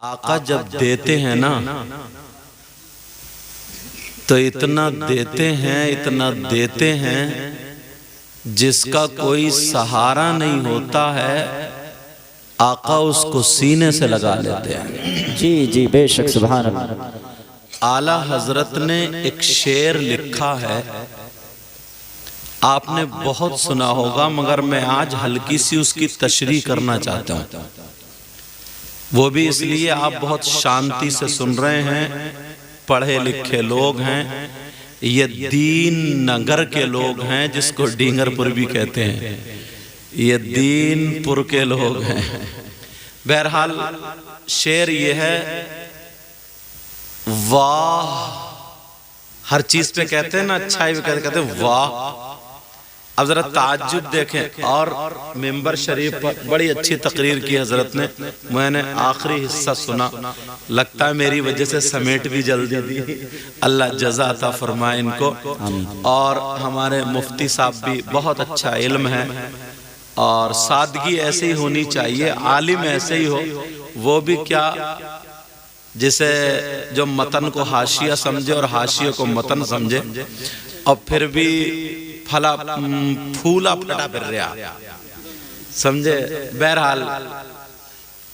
آقا جب دیتے ہیں نا تو اتنا دیتے ہیں جس کا کوئی سہارا نہیں ہوتا ہے، آقا اس کو سینے سے لگا لیتے ہیں۔ جی جی بے شک، سبحان اللہ۔ اعلیٰ حضرت نے ایک شعر لکھا ہے، آپ نے بہت سنا ہوگا، مگر میں آج ہلکی سی اس کی تشریح کرنا چاہتا ہوں۔ وہ بھی اس لیے آپ بہت شانتی سے سن رہے ہیں، پڑھے لکھے لوگ ہیں، یہ دین نگر کے لوگ ہیں جس کو ڈینگر پور بھی کہتے ہیں، یہ دین پور کے لوگ ہیں۔ بہرحال شعر یہ ہے، واہ، ہر چیز پہ کہتے ہیں نا، اچھائی پہ کہتے ہیں واہ۔ اب ذرا تعجب دیکھیں، اور ممبر شریف پر بڑی اچھی تقریر کی حضرت نے، میں نے آخری حصہ سنا، لگتا ہے میری وجہ سے سمیٹ بھی جلدی دی، اللہ جزا عطا فرمائے ان کو۔ اور ہمارے مفتی صاحب بھی بہت اچھا علم ہے، اور سادگی ایسے ہی ہونی چاہیے، عالم ایسے ہی ہو، وہ بھی کیا جسے جو متن کو حاشیہ سمجھے اور حاشیہ کو متن سمجھے، اور پھر بھی پھلا پھولا پھٹا پھر رہا، سمجھے۔ بہرحال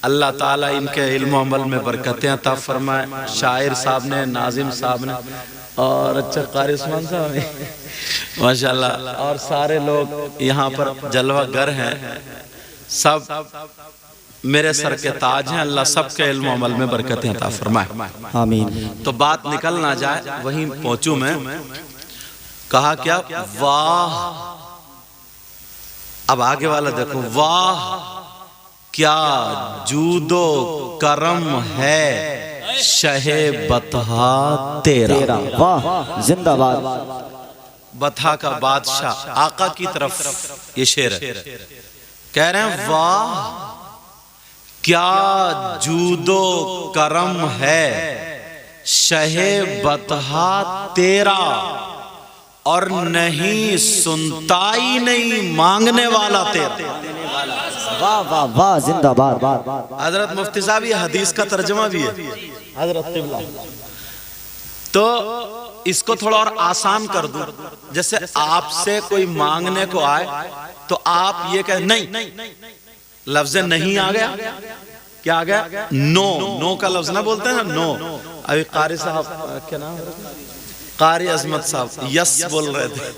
اللہ تعالیٰ ان کے علم و عمل میں برکتیں عطا فرمائے۔ شاعر صاحب نے، ناظم صاحب نے، اور اچھا قاری عثمان صاحب نے، ماشاءاللہ، اور سارے لوگ یہاں پر جلوہ گر ہیں، سب میرے سر کے تاج ہیں، اللہ سب کے علم و عمل میں برکتیں عطا فرمائے، آمین۔ تو بات نکل نہ جائے، وہیں پہنچوں میں، کہا کیا، واہ، اب آگے والا دیکھو، واہ کیا جود و کرم ہے شہ بطحا تیرا، واہ، زندہ باد۔ بطحا کا بادشاہ آقا کی طرف یہ شعر ہے، کہہ رہے ہیں واہ کیا جود و کرم ہے شہ بطحا تیرا، اور نہیں سنتا ہی نہیں مانگنے والا تیرا۔ واہ واہ واہ، زندہ باد۔ حضرت مفتی صاحب یہ حدیث کا ترجمہ بھی ہے، حضرت قبلہ۔ تو اس کو تھوڑا اور آسان کر دوں، جیسے آپ سے کوئی مانگنے کو آئے تو آپ یہ کہہ، نہیں، لفظ نہیں آ گیا، کیا آ گیا؟ نو کا لفظ نہ بولتے ہیں نا، نو۔ ابھی قاری صاحب کیا نام ہے، قاری عظمت صاحب یس بول رہے تھے،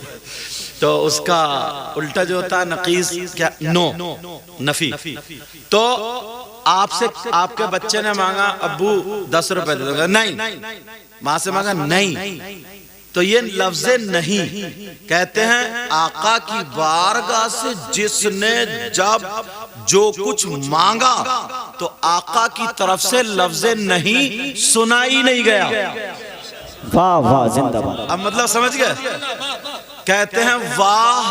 تو اس کا الٹا جو ہوتا ہے نقیض، کیا؟ نو، نفی۔ تو آپ سے آپ کے بچے نے مانگا، ابو 10 روپے دے دو، نہیں۔ ماں سے مانگا، نہیں۔ تو یہ لفظ نہیں کہتے ہیں آقا کی بارگاہ سے جس نے جب جو کچھ مانگا تو آقا کی طرف سے لفظ نہیں سنا ہی نہیں گیا۔ واہ واہ، زندہ باد۔ اب مطلب سمجھ گئے؟ کہتے ہیں واہ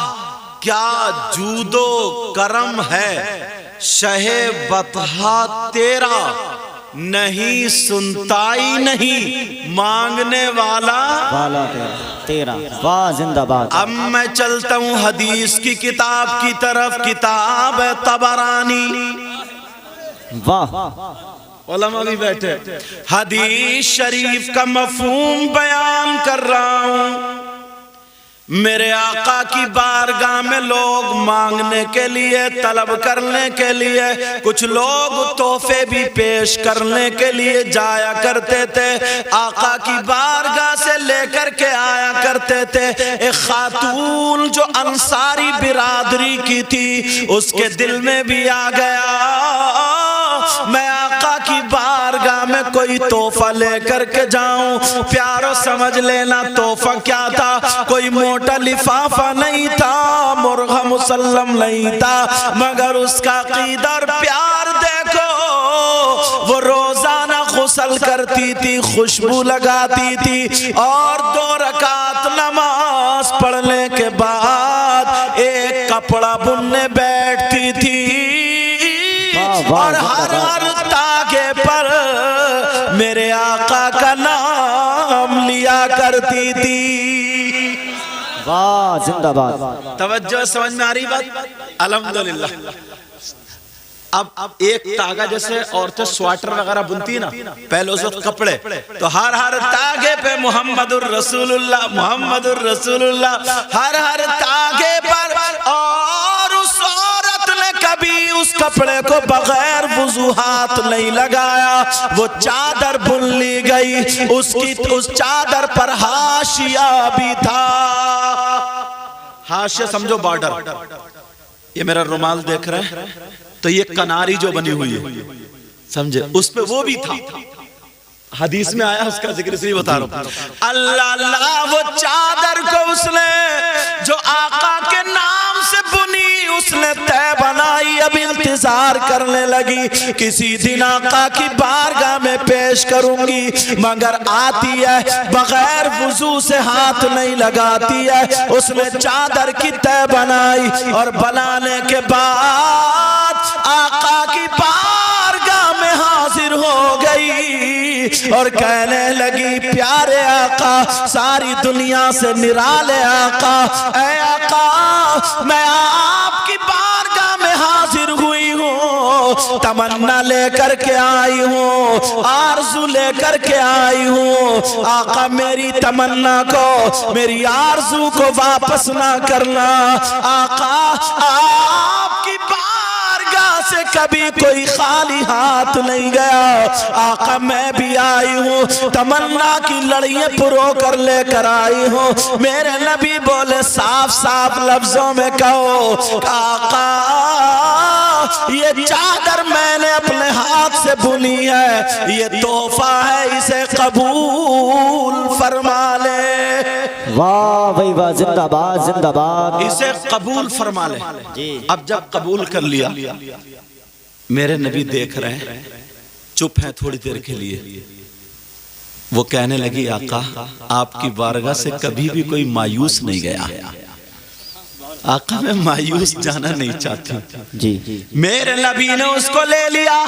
کیا جود و کرم ہے شہ بطحا تیرا، نہیں سنتا ہی نہیں مانگنے والا تیرا، واہ، زندہ باد۔ اب میں چلتا ہوں حدیث کی کتاب کی طرف، کتاب طبرانی، واہ، علماء بھی بیٹھے، حدیث شریف کا مفہوم بیان کر رہا ہوں۔ میرے آقا کی بارگاہ میں لوگ مانگنے کے لیے، طلب کرنے کے لیے، کچھ لوگ تحفے بھی پیش کرنے کے لیے جایا کرتے تھے، آقا کی بارگاہ سے لے کر کے آیا کرتے تھے۔ ایک خاتون جو انصاری برادری کی تھی، اس کے دل میں بھی آ گیا میں آقا کی بارگاہ میں کوئی تحفہ لے کر کے جاؤں۔ پیارو سمجھ لینا تحفہ کیا تھا، کوئی موٹا لفافہ نہیں تھا، مرغہ مسلم نہیں تھا، مگر اس کا عقیدہ اور پیار دیکھو۔ وہ روزانہ غسل کرتی تھی، خوشبو لگاتی تھی، اور 2 رکعت نماز پڑھنے کے بعد ایک کپڑا بننے بیٹھتی تھی، اور ہر تاگے پر میرے آقا کا نام لیا کرتی تھی۔ واہ، زندہ باد۔ توجہ، سمجھ میں آ رہی بات؟ الحمدللہ۔ اب ایک تاگا جیسے عورتیں سویٹر وغیرہ بنتی نا پہلے اس وقت کپڑے، تو ہر تاگے پہ محمد الرسول اللہ، محمد الرسول اللہ ہر تاگے پر، اور اس عورت نے کبھی اس کپڑے کو بغیر وضو ہاتھ نہیں لگایا. وہ چادر بن لی گئی، اس چادر پر حاشیہ بھی تھا. حاشیہ سمجھو بارڈر. یہ میرا رومال دیکھ رہے ہیں تو یہ کناری جو بنی ہوئی ہے سمجھے، اس پہ وہ بھی تھا. حدیث میں آیا، اس کا ذکر اس لیے بتا رہا ہوں. اللہ اللہ، وہ چادر کو اس نے جو آقا کے نام سے بنی، اس نے طے بنائی. اب انتظار کرنے لگی کسی دن آقا کی بارگاہ میں پیش کروں گی، مگر آتی ہے بغیر وضو سے ہاتھ نہیں لگاتی ہے. اس نے چادر کی طے بنائی اور بنانے کے بعد آقا کی بارگاہ میں حاضر ہو گئی اور کہنے لگی پیارے آقا، ساری دنیا سے نرالے آقا، اے آقا میں آپ کی بارگاہ میں حاضر ہوئی ہوں، تمنا لے کر کے آئی ہوں، آرزو لے کر کے آئی ہوں. آقا میری تمنا کو، میری آرزو کو واپس نہ کرنا. آقا آپ کی بارگاہ سے کبھی کوئی خالی ہاتھ نہیں گیا. آقا میں بھی آئی ہوں، تمنا کی لڑیاں پرو کر لے کر آئی ہوں. میرے نبی بولے صاف صاف لفظوں میں کہو، آقا یہ چادر میں نے اپنے ہاتھ سے بنی ہے، یہ تحفہ ہے، اسے قبول فرما لے. واہ بھائی واہ، زندہ باد زندہ باد. اسے قبول فرما لے. اب جب قبول کر لیا، میرے نبی دیکھ رہے ہیں، چپ ہیں تھوڑی دیر کے لیے. وہ کہنے لگی آقا آپ کی بارگاہ سے کبھی بھی کوئی مایوس نہیں گیا. آقا میں مایوس جانا نہیں چاہتی. جی میرے نبی نے اس کو لے لیا.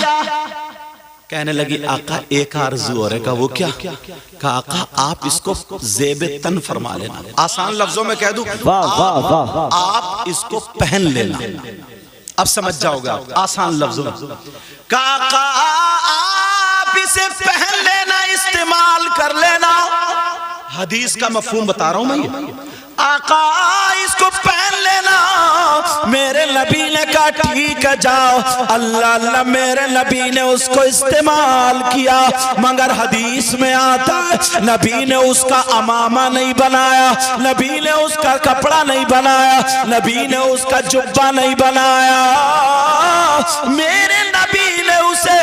کہنے لگی آقا ایک آرزو اور ہے. کہا وہ کیا؟ کہا آقا آپ اس کو زیب تن فرما لینا. آسان لفظوں میں کہہ دوں، واہ واہ واہ، آپ اس کو پہن لینا. اب سمجھ جاؤ گا آسان لفظوں میں. کہا آقا آپ اسے پہن لینا، استعمال کر لینا. حدیث کا مفہوم بتا رہا ہوں میں. یہ آقا اس کو پہن لینا. میرے نبی نے کہا ٹھیک ہے جاؤ. اللہ اللہ، میرے نبی نے اس کو استعمال کیا، مگر حدیث میں آتا ہے نبی نے اس کا امامہ نہیں بنایا، نبی نے اس کا کپڑا نہیں بنایا، نبی نے اس کا جبہ نہیں بنایا. میرے نبی نے اسے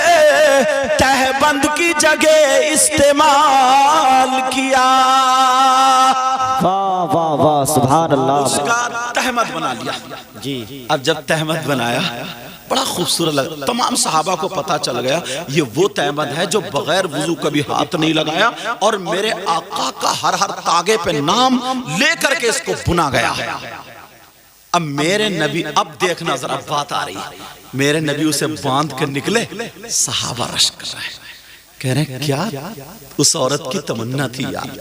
تہبند کی جگہ استعمال کیا. واہ واہ واہ، سبحان اللہ. اس کا تہمت بنا لیا. جی اب جب تہمت بنایا بڑا خوبصورت لگا. تمام صحابہ کو پتا چل گیا یہ وہ تہمت ہے جو بغیر وضو کبھی ہاتھ نہیں لگایا، اور میرے آقا کا ہر تاگے پہ نام لے کر کے اس کو بنا گیا. اب میرے نبی، اب دیکھنا ذرا بات آ رہی ہے. میرے نبی اسے باندھ کر نکلے، صحابہ رش کر رہے ہیں، کہہ رہے ہیں کیا اس عورت کی تمنا تھی یار،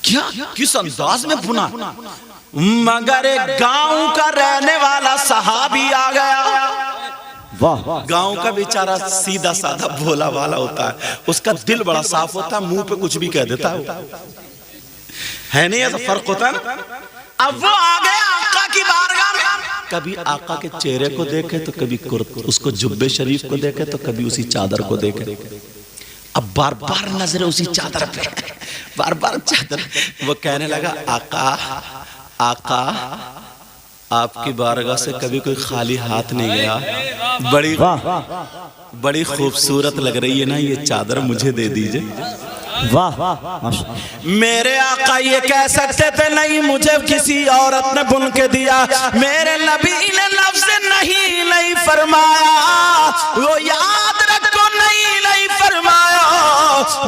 کیا کس انداز میں بنا. مگر ایک گاؤں کا رہنے والا صحابی آ گیا. واہ، گاؤں کا بیچارہ سیدھا سادہ بھولا والا ہوتا ہے، اس کا دل بڑا صاف ہوتا ہے، منہ پہ کچھ بھی کہہ دیتا ہے نہیں؟ ایسا فرق ہوتا ہے نا. اب وہ آ گیا آقا کی بارگاہ میں. کبھی آقا کے چہرے کو دیکھے تو کبھی اس کو جبے شریف کو دیکھے تو کبھی اسی چادر کو دیکھے. اب بار بار نظر اسی چادر پہ، بار بار چادر. وہ کہنے لگا آقا آقا آپ کی بارگاہ سے کبھی کوئی خالی ہاتھ نہیں گیا. بڑی خوبصورت لگ رہی ہے نا یہ چادر، مجھے دے دیجئے. واہ، میرے آقا یہ کہہ سکتے تھے نہیں مجھے کسی عورت نے بن کے دیا. میرے نبی نے لفظ نہیں فرمایا، وہ یاد رکھو نہیں فرمایا.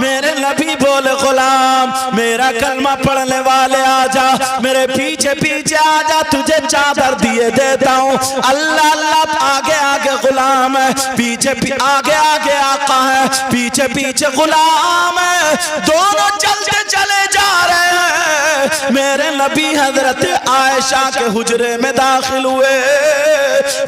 میرے نبی بولے غلام میرا کلمہ پڑھنے والے آ جا، میرے پیچھے پیچھے آ جا، تجھے چادر دیے دیتا ہوں. اللہ اللہ، آگے آگے غلام ہے. پیچھے آگے آگے آقا ہے، پیچھے پیچھے غلام ہے، دونوں چلتے چلے جا رہے ہیں۔ میرے نبی حضرت عائشہ کے حجرے میں داخل ہوئے،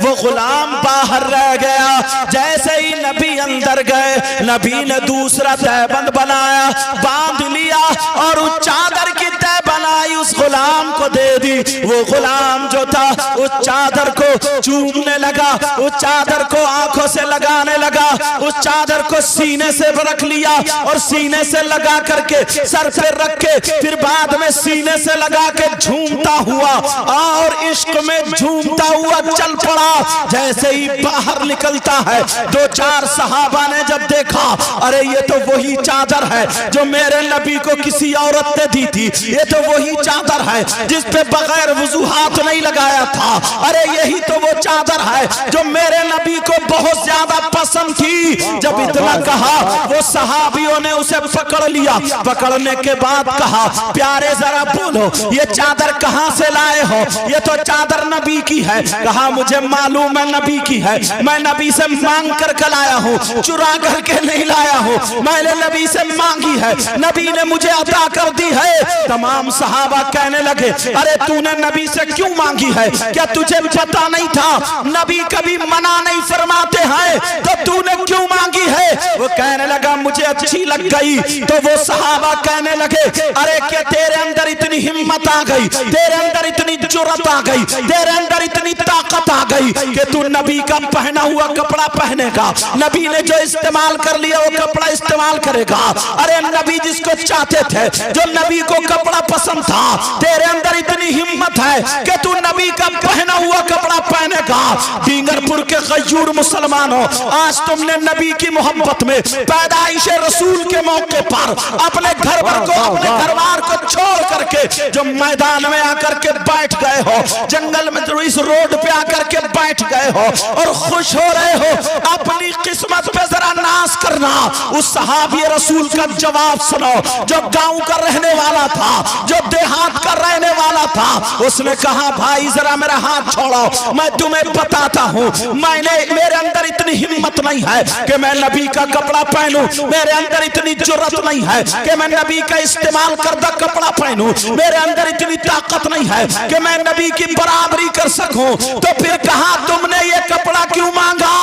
وہ غلام باہر رہ گیا۔ جیسے ہی نبی اندر گئے، نبی نے دوسرا تہبند بنایا، باندھ لیا اور اس چادر کی تہ بنائی اس غلام کو دے دی۔ وہ غلام جو تھا اس چادر کو چومنے لگا، اس چادر کو آنکھوں سے لگانے لگا، اس چادر کو سینے سے رکھ لیا اور سینے سے لگا کر کے سر پہ رکھ کے پھر بعد میں سینے سے لگا کے جھومتا ہوا اور عشق میں جھومتا ہوا چل پڑا۔ جیسے ہی باہر نکلتا ہے، دو چار صحابہ نے جب دیکھا، ارے یہ تو وہی چادر ہے جو میرے نبی کو کسی عورت نے دی تھی، یہ تو وہی چادر ہے جس پہ بغیر وضو ہاتھ نہیں لگایا تھا، ارے یہی تو وہ چادر ہے جو میرے نبی کو بہت زیادہ پسند تھی۔ جب اتنا کہا، وہ صحابیوں نے اسے پکڑ لیا، پکڑنے کے بعد کہا، پیارے ذرا بولو یہ چادر کہاں سے لائے ہو؟ یہ تو چادر نبی کی ہے۔ کہا مجھے معلوم ہے نبی کی ہے، میں نبی سے مانگ کر لایا ہوں، چرا کر کے نہیں لایا ہوں، میں نے نبی سے مانگی ہے، نبی نے مجھے عطا کر دی ہے۔ تمام صحابہ کہنے لگے، ارے تو نے نبی سے کیوں مانگی ہے؟ کیا تجھے پتا نہیں تھا نبی کبھی منع نہیں فرماتے ہیں، تو تو نے کیوں مانگی ہے؟ وہ کہنے لگا مجھے اچھی لگ گئی۔ تو وہ صحابہ کہنے لگے، ارے کیا تیرے اندر اتنی ہمت آ گئی، تیرے اندر اتنی جرات آ گئی، تیرے اندر اتنی طاقت آ گئی کہ تو نبی کا پہنا ہوا کپڑا پہنے گا، نبی نے جو استعمال کر لیا وہ کپڑا استعمال کرے گا۔ ارے نبی جس کو چاہتے تھے، جو نبی کو کپڑا پسند تھا، تیرے اندر اتنی ہمت ہے کہ تو نبی کا پہنا ہوا کپڑا پہنے گا۔ ڈینگر پور کے غیور مسلمانوں، آج تم نے نبی کی محبت میں پیدائش رسول کے موقع پر اپنے گھر پر کو، اپنے گھروار کو چھوڑ کر کے جو میدان میں آ کر کے بیٹھ گئے ہو، جنگل میں اس روڈ پہ آ کر کے بیٹھ گئے ہو اور خوش ہو رہے ہو، اپنی قسمت پہ ذرا ناز کرنا۔ اس صحابی رسول کا جواب سنو، جو گاؤں کا رہنے والا تھا، جو دیہات کا رہنے والا تھا۔ اس نے کہا بھائی ذرا میرا ہاتھ چھوڑو، میں تمہیں بتاتا ہوں، میرے اندر اتنی ہمت نہیں ہے کہ میں نبی کا کپڑا پہنوں، میرے اندر اتنی جرات نہیں ہے کہ میں نبی کا استعمال کردہ کپڑا پہنوں، میرے اندر اتنی طاقت نہیں ہے کہ میں نبی کی برابری کر سکوں۔ تو پھر کہا تم نے یہ کپڑا کیوں مانگا؟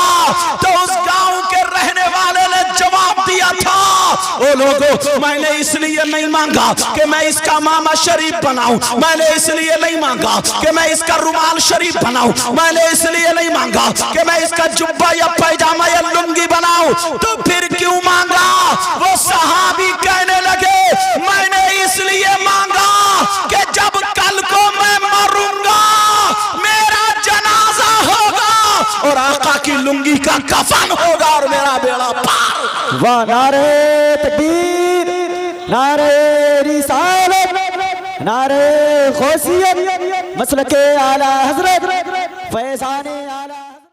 تو اس گاؤں کے رہنے والے نے جواب دیا تھا، او لوگو میں نے اس لیے نہیں مانگا کہ میں اس کا ماما شریف بناؤں، میں نے اس لیے نہیں مانگا کہ میں اس کا رومال شریف بناؤں، میں نے اس لیے نہیں مانگا کہ میں اس کا جبہ یا پیجامہ یا لنگی بناؤں۔ تو پھر کیوں مانگا؟ وہ صحابی کہنے لگے میں نے اس لیے مانگا کہ جب کل کو میں مروں گا، میرا جنازہ ہوگا اور آقا کی لنگی کا کفن ہوگا اور میرا بیڑا پار۔ واہ نعرہ تکبیر، نعرہ رسالت، نعرہ غوثیت، مسلک اعلی حضرت فیضان اعلی